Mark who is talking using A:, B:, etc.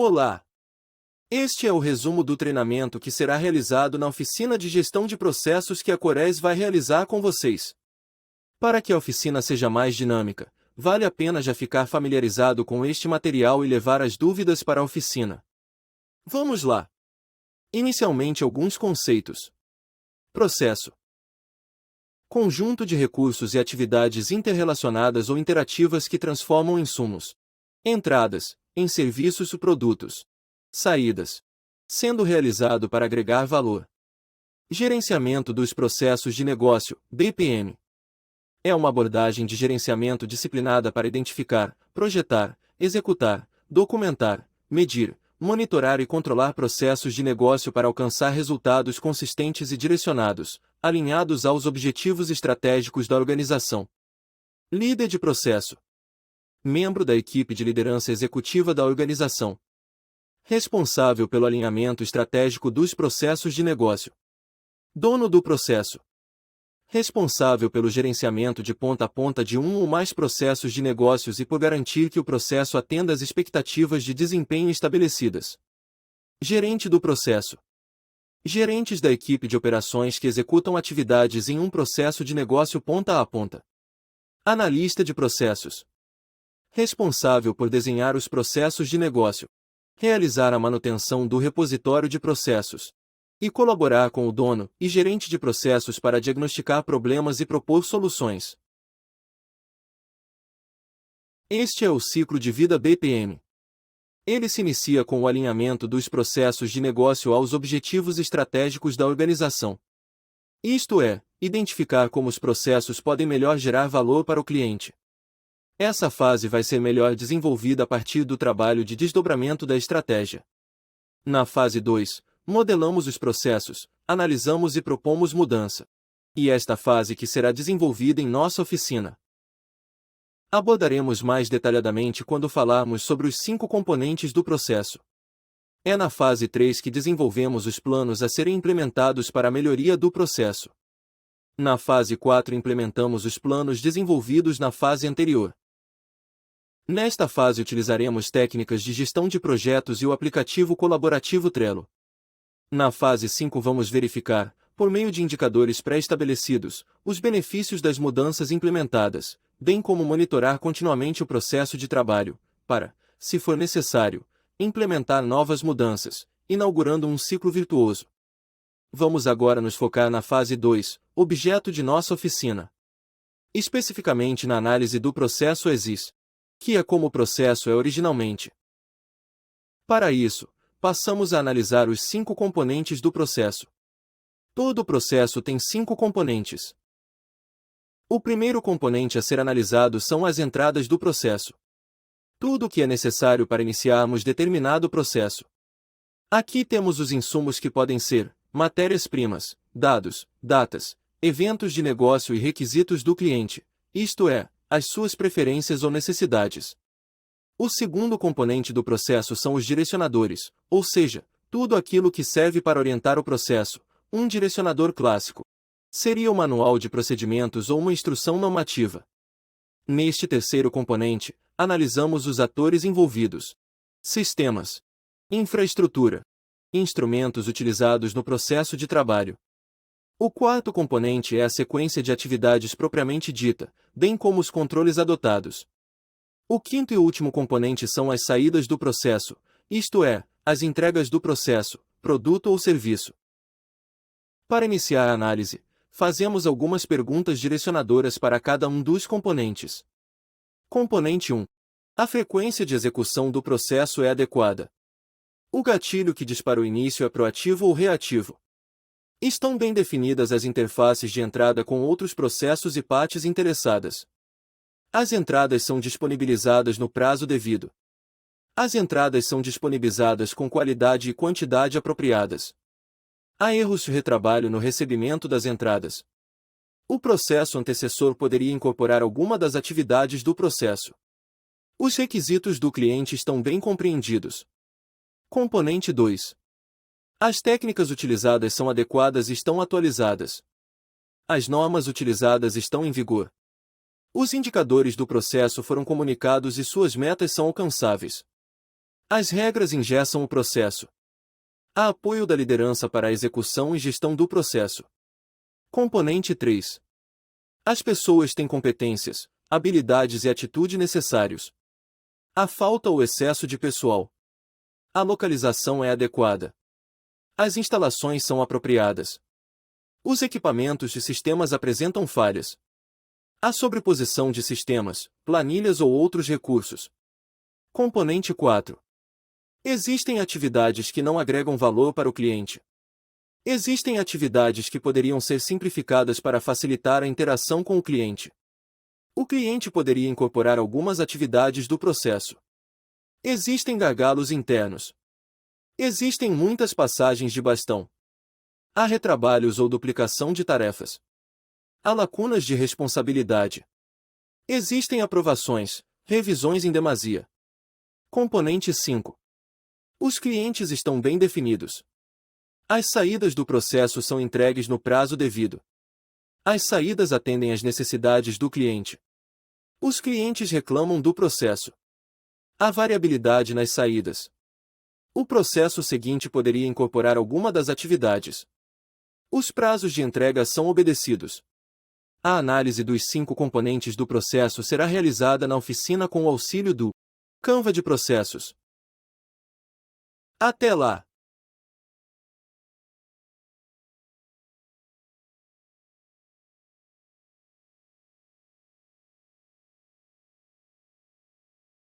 A: Olá! Este é o resumo do treinamento que será realizado na oficina de gestão de processos que a Cores vai realizar com vocês. Para que a oficina seja mais dinâmica, vale a pena já ficar familiarizado com este material e levar as dúvidas para a oficina. Vamos lá! Inicialmente, alguns conceitos. Processo. Conjunto de recursos e atividades interrelacionadas ou interativas que transformam insumos. Entradas, em serviços ou produtos. Saídas. Sendo realizado para agregar valor. Gerenciamento dos processos de negócio, BPM. É uma abordagem de gerenciamento disciplinada para identificar, projetar, executar, documentar, medir, monitorar e controlar processos de negócio para alcançar resultados consistentes e direcionados, alinhados aos objetivos estratégicos da organização. Líder de processo. Membro da equipe de liderança executiva da organização. Responsável pelo alinhamento estratégico dos processos de negócio. Dono do processo. Responsável pelo gerenciamento de ponta a ponta de um ou mais processos de negócios e por garantir que o processo atenda às expectativas de desempenho estabelecidas. Gerente do processo. Gerentes da equipe de operações que executam atividades em um processo de negócio ponta a ponta. Analista de processos. Responsável por desenhar os processos de negócio, realizar a manutenção do repositório de processos e colaborar com o dono e gerente de processos para diagnosticar problemas e propor soluções. Este é o ciclo de vida BPM. Ele se inicia com o alinhamento dos processos de negócio aos objetivos estratégicos da organização. Isto é, identificar como os processos podem melhor gerar valor para o cliente. Essa fase vai ser melhor desenvolvida a partir do trabalho de desdobramento da estratégia. Na fase 2, modelamos os processos, analisamos e propomos mudança. E esta fase que será desenvolvida em nossa oficina. Abordaremos mais detalhadamente quando falarmos sobre os 5 componentes do processo. É na fase 3 que desenvolvemos os planos a serem implementados para a melhoria do processo. Na fase 4 implementamos os planos desenvolvidos na fase anterior. Nesta fase utilizaremos técnicas de gestão de projetos e o aplicativo colaborativo Trello. Na fase 5 vamos verificar, por meio de indicadores pré-estabelecidos, os benefícios das mudanças implementadas, bem como monitorar continuamente o processo de trabalho, para, se for necessário, implementar novas mudanças, inaugurando um ciclo virtuoso. Vamos agora nos focar na fase 2, objeto de nossa oficina. Especificamente na análise do processo ESIS, que é como o processo é originalmente. Para isso, passamos a analisar os 5 componentes do processo. Todo processo tem 5 componentes. O primeiro componente a ser analisado são as entradas do processo. Tudo o que é necessário para iniciarmos determinado processo. Aqui temos os insumos que podem ser matérias-primas, dados, datas, eventos de negócio e requisitos do cliente, isto é, as suas preferências ou necessidades. O segundo componente do processo são os direcionadores, ou seja, tudo aquilo que serve para orientar o processo. Um direcionador clássico seria o manual de procedimentos ou uma instrução normativa. Neste terceiro componente, analisamos os atores envolvidos: sistemas, infraestrutura, instrumentos utilizados no processo de trabalho. O quarto componente é a sequência de atividades propriamente dita, bem como os controles adotados. O quinto e último componente são as saídas do processo, isto é, as entregas do processo, produto ou serviço. Para iniciar a análise, fazemos algumas perguntas direcionadoras para cada um dos componentes. Componente 1. A frequência de execução do processo é adequada? O gatilho que dispara o início é proativo ou reativo? Estão bem definidas as interfaces de entrada com outros processos e partes interessadas? As entradas são disponibilizadas no prazo devido? As entradas são disponibilizadas com qualidade e quantidade apropriadas? Há erros de retrabalho no recebimento das entradas? O processo antecessor poderia incorporar alguma das atividades do processo? Os requisitos do cliente estão bem compreendidos? Componente 2. As técnicas utilizadas são adequadas e estão atualizadas? As normas utilizadas estão em vigor? Os indicadores do processo foram comunicados e suas metas são alcançáveis? As regras engessam o processo. Há apoio da liderança para a execução e gestão do processo. Componente 3. As pessoas têm competências, habilidades e atitude necessários. Há falta ou excesso de pessoal. A localização é adequada. As instalações são apropriadas. Os equipamentos e sistemas apresentam falhas. Há sobreposição de sistemas, planilhas ou outros recursos. Componente 4. Existem atividades que não agregam valor para o cliente. Existem atividades que poderiam ser simplificadas para facilitar a interação com o cliente. O cliente poderia incorporar algumas atividades do processo. Existem gargalos internos. Existem muitas passagens de bastão. Há retrabalhos ou duplicação de tarefas. Há lacunas de responsabilidade. Existem aprovações, revisões em demasia. Componente 5. Os clientes estão bem definidos. As saídas do processo são entregues no prazo devido. As saídas atendem às necessidades do cliente. Os clientes reclamam do processo. Há variabilidade nas saídas. O processo seguinte poderia incorporar alguma das atividades. Os prazos de entrega são obedecidos. A análise dos 5 componentes do processo será realizada na oficina com o auxílio do Canva de processos. Até lá!